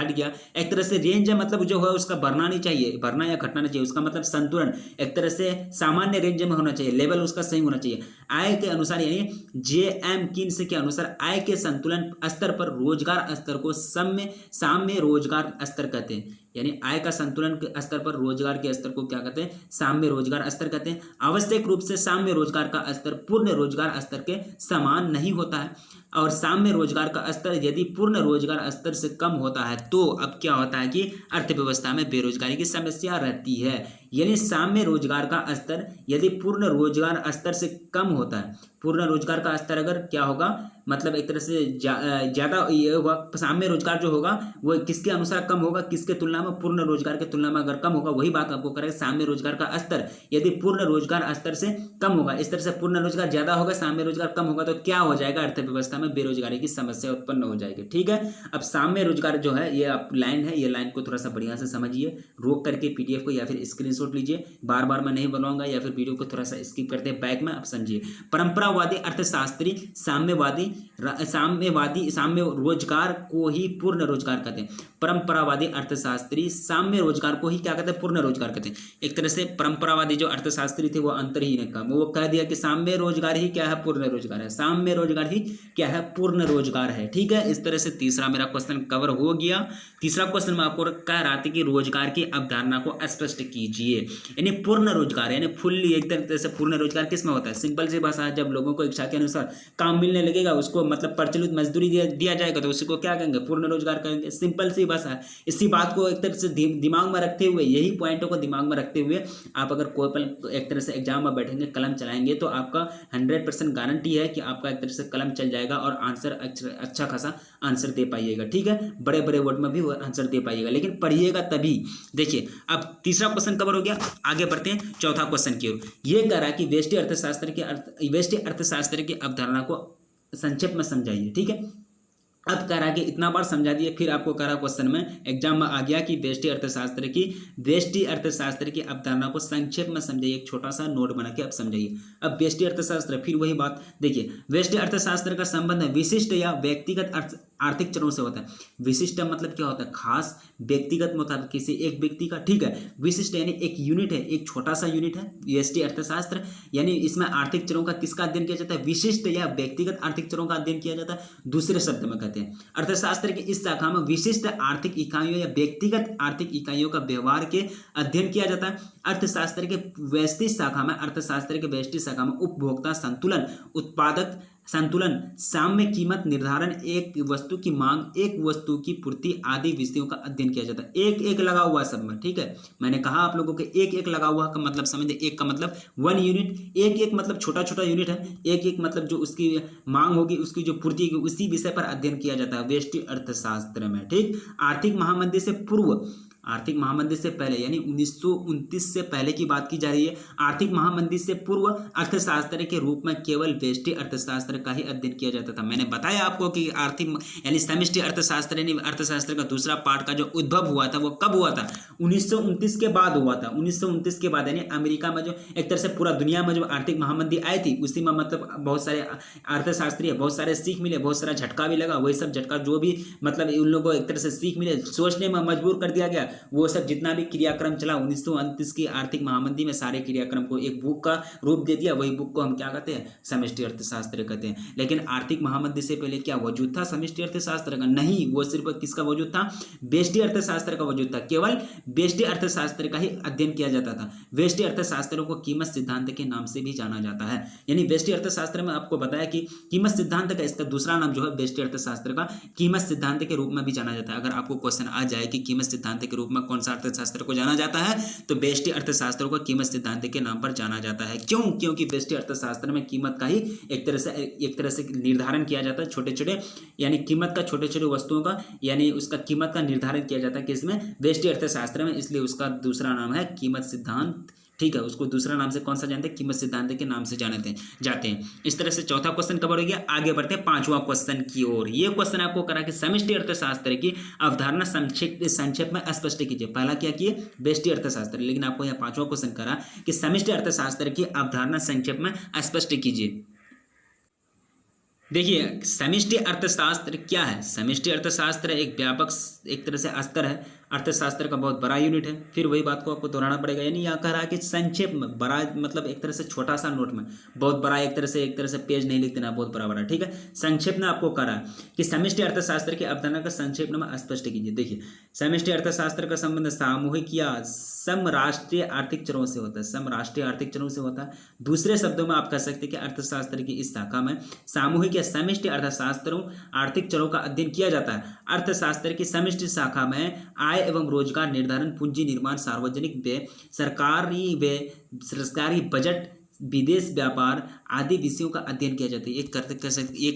गया। एक तरह से रेंज है, मतलब जो है उसका बढ़ना नहीं चाहिए, बढ़ना या घटना नहीं चाहिए, उसका मतलब संतुलन एक तरह से सामान्य रेंज में होना चाहिए, लेवल उसका सही होना चाहिए। आय के अनुसार, यानी जेएम किन्स के अनुसार आय के संतुलन स्तर पर रोजगार स्तर को साम्य रोजगार स्तर कहते हैं। यानी आय का संतुलन के स्तर पर रोजगार के स्तर को क्या कहते हैं, साम्य रोजगार स्तर कहते हैं। आवश्यक रूप से साम्य रोजगार का स्तर पूर्ण रोजगार स्तर के समान नहीं होता है, और साम्य रोजगार का स्तर यदि पूर्ण रोजगार स्तर से कम होता है तो अब क्या होता है कि अर्थव्यवस्था में बेरोजगारी की समस्या रहती है। यानी साम्य रोजगार का स्तर यदि पूर्ण रोजगार स्तर से कम होता है, पूर्ण रोजगार का स्तर अगर क्या होगा, मतलब एक तरह से ज़्यादा ये होगा, साम्य रोजगार जो होगा वो किसके अनुसार कम होगा, किसके तुलना में, पूर्ण रोजगार के तुलना में अगर कम होगा, वही बात आपको करेगा। साम्य रोजगार का स्तर यदि पूर्ण रोजगार स्तर से कम होगा, इस तरह से पूर्ण रोजगार ज़्यादा होगा, साम्य रोजगार कम होगा, तो क्या हो जाएगा, अर्थव्यवस्था में बेरोजगारी की समस्या उत्पन्न हो जाएगी। ठीक है, अब साम्य रोजगार जो है, ये आप लाइन है, ये लाइन को थोड़ा सा बढ़िया से समझिए, रोक करके पीडीएफ को या फिर स्क्रीनशॉट लीजिए, बार बार मैं नहीं बनाऊंगा, या फिर वीडियो को थोड़ा सा स्किप करते हैं बैक में, आप समझिए। परंपरावादी अर्थशास्त्री साम्य रोजगार को ही पूर्ण रोजगार कहते हैं। परंपरावादी अर्थशास्त्री साम्य रोजगार को ही क्या कहते हैं, पूर्ण रोजगार कहते हैं। एक तरह से परंपरावादी जो अर्थशास्त्री थे वो अंतरहीन का, वो कह दिया कि साम्य रोजगार ही क्या है, पूर्ण रोजगार है, साम्य रोजगार ही क्या है, पूर्ण रोजगार है। ठीक है, इस तरह से तीसरा मेरा क्वेश्चन कवर हो गया। तीसरा क्वेश्चन में आपको कह रहा था कि रोजगार की अवधारणा को स्पष्ट कीजिए। यानी पूर्ण रोजगार, यानी फुल्ली एक तरह से पूर्ण रोजगार किसमें होता है, सिंपल सी भाषा है, जब लोगों को इच्छा के अनुसार काम मिलने लगेगा, उसको मतलब प्रचलित मजदूरी दिया जाएगा, तो उसी को क्या कहेंगे, पूर्ण रोजगार कहेंगे। सिंपल सी भाषा है। इसी बात को एक तरह से दिमाग में रखते हुए, यही पॉइंटों को दिमाग में रखते हुए आप अगर कोई पल एक तरह से एग्जाम में बैठेंगे, कलम चलाएंगे, तो आपका 100% गारंटी है कि आपका एक तरह से कलम चल जाएगा और आंसर अच्छा खासा आंसर दे पाइएगा। ठीक है, बड़े बड़े वर्ड में भी वो आंसर दे पाइएगा, लेकिन पढ़िएगा तभी। देखिए, अब तीसरा क्वेश्चन कवर हो गया, आगे बढ़ते हैं चौथा क्वेश्चन की ओर। ये कह रहा है कि व्यष्टि अर्थशास्त्र की अवधारणा को संक्षेप में समझाइए। ठीक है, अब कह रहा है कि इतना बार समझा दिए, फिर आपको कह रहा क्वेश्चन में एग्जाम में आ गया कि व्यष्टि अर्थशास्त्र की अवधारणा को संक्षेप में समझाइए, एक छोटा सा नोट बना के अब समझाइए। अब व्यष्टि अर्थशास्त्र, फिर वही बात देखिए, व्यष्टि अर्थशास्त्र का संबंध विशिष्ट या व्यक्तिगत आर्थिक चरों से होता है। विशिष्ट मतलब क्या होता है, खास, व्यक्तिगत मतलब किसी एक व्यक्ति का, ठीक है। विशिष्ट यानी एक यूनिट है, एक छोटा सा यूनिट है व्यष्टि अर्थशास्त्र, यानी इसमें आर्थिक चरों का किसका अध्ययन किया जाता है, विशिष्ट या व्यक्तिगत आर्थिक चरों का अध्ययन किया जाता है, दूसरे शब्द में कहते हैं। अर्थशास्त्र की इस शाखा में विशिष्ट आर्थिक इकाइयों या व्यक्तिगत आर्थिक इकाइयों का व्यवहार के अध्ययन किया जाता है। अर्थशास्त्र के व्यष्टि शाखा में उपभोक्ता संतुलन, उत्पादक संतुलन, साम्य कीमत निर्धारण, एक वस्तु की मांग, एक वस्तु की पूर्ति आदि विषयों का अध्ययन किया जाता है। एक एक लगा हुआ सब में, ठीक है। मैंने कहा आप लोगों के एक एक लगा हुआ का मतलब समझे, एक का मतलब 1 यूनिट, एक एक मतलब छोटा छोटा यूनिट है, एक एक मतलब जो उसकी मांग होगी, उसकी जो पूर्ति होगी, उसी विषय पर अध्ययन किया जाता है व्यष्टि अर्थशास्त्र में, ठीक। आर्थिक महामंदी से पूर्व, आर्थिक महामंदी से पहले यानी 1929 से पहले की बात की जा रही है। आर्थिक महामंदी से पूर्व अर्थशास्त्र के रूप में केवल व्यष्टि अर्थशास्त्र का ही अध्ययन किया जाता था। मैंने बताया आपको कि आर्थिक यानी समष्टि अर्थशास्त्र यानी अर्थशास्त्र का दूसरा पार्ट का जो उद्भव हुआ था वो कब हुआ था, 1929 के बाद हुआ था। 1929 के बाद यानी अमेरिका में जो एक तरह से पूरा दुनिया में जो आर्थिक महामंदी आई थी, उसी में मतलब बहुत सारे अर्थशास्त्री बहुत सारे सीख मिले, बहुत सारा झटका भी लगा। वही सब झटका जो भी मतलब उन लोगों को एक तरह से सीख मिले, सोचने में मजबूर कर दिया गया, वो सब जितना भी क्रियाक्रम चला 1929 की आर्थिक महामंदी में, सारे क्रियाक्रम को एक बुक का रूप दे दिया। वही बुक को हम क्या कहते हैं, समष्टि अर्थशास्त्र कहते हैं। लेकिन आर्थिक महामंदी से पहले क्या वजूद था समष्टि अर्थशास्त्र का? नहीं, वो सिर्फ किसका वजूद था, व्यष्टि अर्थशास्त्र का वजूद था। केवल व्यष्टि अर्थशास्त्र का ही अध्ययन किया जाता था। व्यष्टि अर्थशास्त्र को कीमत सिद्धांत के नाम से भी जाना जाता है। यानी व्यष्टि अर्थशास्त्र में आपको बताया कि कीमत सिद्धांत का इसका दूसरा नाम जो है व्यष्टि अर्थशास्त्र का कीमत सिद्धांत के रूप में भी जाना जाता है। अगर आपको क्वेश्चन आ जाए कि कीमत सिद्धांत के रूप में कौन सा अर्थशास्त्र को जाना जाता है, तो व्यष्टि अर्थशास्त्र को कीमत सिद्धांत के नाम पर जाना जाता है। क्यों? क्योंकि व्यष्टि अर्थशास्त्र में कीमत का ही एक तरह से निर्धारण किया जाता है। छोटे छोटे यानी कीमत का, छोटे छोटे वस्तुओं का यानी उसका कीमत का निर्धारण किया जाता है किसमें, व्यष्टि अर्थशास्त्र में। इसलिए उसका दूसरा नाम है कीमत सिद्धांत, ठीक है। उसको दूसरा नाम से कौन सा जानते हैं, कीमत सिद्धांत के नाम से जाते हैं। इस तरह से चौथा क्वेश्चन कवर हो गया। आगे बढ़ते हैं पांचवा क्वेश्चन की ओर। ये क्वेश्चन आपको करा कि समष्टि अर्थशास्त्र की अवधारणा संक्षेप में स्पष्ट कीजिए। पहला क्या किए, व्यष्टि अर्थशास्त्र, लेकिन आपको यहाँ पांचवा क्वेश्चन करा कि समष्टि अर्थशास्त्र की अवधारणा संक्षेप में स्पष्ट कीजिए। देखिए समष्टि अर्थशास्त्र क्या है। समष्टि अर्थशास्त्र एक व्यापक एक तरह से स्तर है, अर्थशास्त्र का बहुत बड़ा यूनिट है। फिर वही बात को आपको दोहराना पड़ेगा। यानी यहाँ कह रहा है कि संक्षेप में, बड़ा मतलब एक तरह से छोटा सा नोट में, बहुत बड़ा एक तरह से पेज नहीं लिख देना, बहुत बड़ा, ठीक है। संक्षेप में आपको कह रहा है कि समष्टि अर्थशास्त्र की अवधारणा का संक्षेप में स्पष्ट कीजिए। देखिए समष्टि अर्थशास्त्र का संबंध सामूहिक या समराष्ट्रीय आर्थिक चरों से होता है, समराष्ट्रीय आर्थिक चरों से होता है। दूसरे शब्दों में आप कह सकते हैं कि अर्थशास्त्र की इस शाखा में सामूहिक या समष्टि अर्थशास्त्रों आर्थिक चरों का अध्ययन किया जाता है। अर्थशास्त्र की समष्टि शाखा में आय एवं रोजगार निर्धारण, पूंजी निर्माण, सार्वजनिक व्यय, सरकारी बजट, विदेश व्यापार आदि विषयों का अध्ययन किया जाता है। एक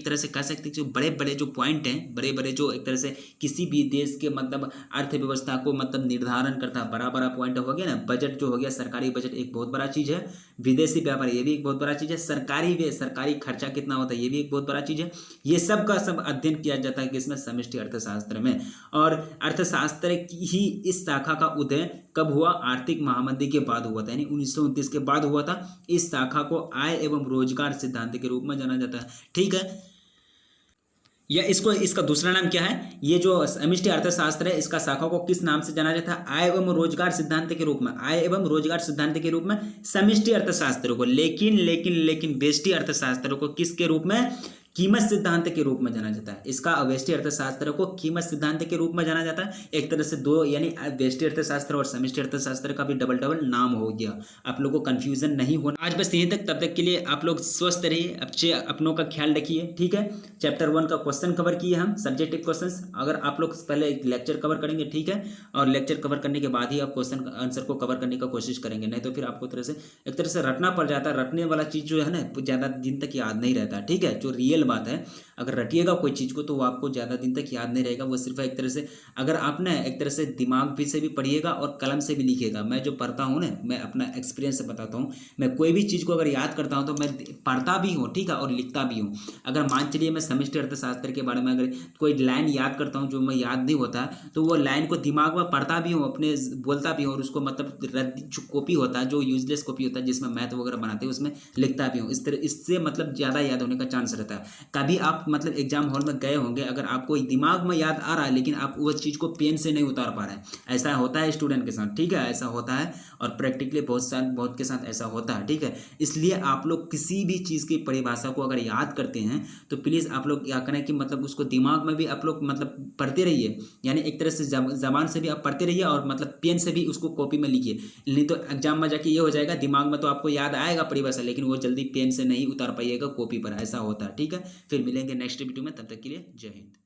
तरह से कह सकते हैं जो बड़े बड़े जो पॉइंट हैं, बड़े बड़े जो एक तरह से किसी भी देश के मतलब अर्थव्यवस्था को मतलब निर्धारण करता है, बड़ा बड़ा पॉइंट हो गया ना। बजट जो हो गया, सरकारी बजट एक बहुत बड़ा चीज़ है। विदेशी व्यापार ये भी एक बहुत बड़ा चीज़ है। सरकारी व्यय, सरकारी खर्चा कितना होता है, ये भी एक बहुत बड़ा चीज़ है। ये सब का सब अध्ययन किया जाता है किसमें, समष्टि अर्थशास्त्र में। और अर्थशास्त्र की ही इस शाखा का उदय कब हुआ, आर्थिक महामंदी के बाद हुआ था, यानी 1929 के बाद हुआ था। इस शाखा को आय एवं रोजगार सिद्धांत के रूप में जाना जाता है, ठीक है। या इसका दूसरा नाम क्या है, ये जो समष्टि अर्थशास्त्र है इसका शाखा को किस नाम से जाना जाता है, आय एवं रोजगार सिद्धांत के रूप में। आय एवं रोजगार सिद्धांत के रूप में समष्टि अर्थशास्त्र को, लेकिन व्यष्टि अर्थशास्त्र को किसके रूप में, कीमत सिद्धांत के रूप में जाना जाता है। इसका व्यष्टि अर्थशास्त्र को कीमत सिद्धांत के रूप में जाना जाता है। एक तरह से दो यानी व्यष्टि अर्थशास्त्र और समष्टि अर्थशास्त्र का भी डबल नाम हो गया। आप लोगों को कंफ्यूजन नहीं होना। आज बस यहीं तक, तब तक के लिए आप लोग स्वस्थ रहिए, अच्छे अपनों का ख्याल रखिए, ठीक है। चैप्टर 1 का क्वेश्चन कवर किए हम, सब्जेक्टिव क्वेश्चंस। अगर आप लोग पहले लेक्चर कवर करेंगे, ठीक है, और लेक्चर कवर करने के बाद ही आप क्वेश्चन आंसर को कवर करने का कोशिश करेंगे, नहीं तो फिर आपको एक तरह से रटना पड़ जाता है। रटने वाला चीज़ जो है ना ज़्यादा दिन तक याद नहीं रहता, ठीक है। जो रियल प्रैक्टिकल बात है, अगर रटिएगा कोई चीज़ को तो वो आपको ज़्यादा दिन तक याद नहीं रहेगा। वो सिर्फ एक तरह से, अगर आप ना एक तरह से दिमाग भी से भी पढ़िएगा और कलम से भी लिखिएगा। मैं जो पढ़ता हूँ ना, मैं अपना एक्सपीरियंस से बताता हूँ, मैं कोई भी चीज़ को अगर याद करता हूँ तो मैं पढ़ता भी हूँ, ठीक है, और लिखता भी हूँ। अगर मान चलिए मैं समष्टि अर्थशास्त्र के बारे में अगर कोई लाइन याद करता हूँ जो मैं याद नहीं होता तो वो लाइन को दिमाग में पढ़ता भी हूँ, अपने बोलता भी हूँ, और उसको मतलब जो कॉपी होता है, जो यूजलेस कॉपी होता है जिसमें मैथ वगैरह बनाते हैं, उसमें लिखता भी हूँ। इस तरह इससे मतलब ज़्यादा याद होने का चांस रहता है। कभी आप मतलब एग्जाम हॉल में गए होंगे, अगर आपको दिमाग में याद आ रहा है लेकिन आप उस चीज़ को पेन से नहीं उतार पा रहे हैं, ऐसा होता है स्टूडेंट के साथ, ठीक है, ऐसा होता है, और प्रैक्टिकली बहुत के साथ ऐसा होता है, ठीक है। इसलिए आप लोग किसी भी चीज़ की परिभाषा को अगर याद करते हैं तो प्लीज़ आप लोग क्या करें कि मतलब उसको दिमाग में भी आप लोग मतलब पढ़ते रहिए, यानी एक तरह से जबान से भी आप पढ़ते रहिए और मतलब पेन से भी उसको कॉपी में लिखिए। नहीं तो एग्जाम में जाके ये हो जाएगा, दिमाग में तो आपको याद आएगा परिभाषा, लेकिन वो जल्दी पेन से नहीं उतार पाइएगा कॉपी पर, ऐसा होता है, ठीक है। फिर मिलेंगे नेक्स्ट वीडियो में, तब तक के लिए जय हिंद।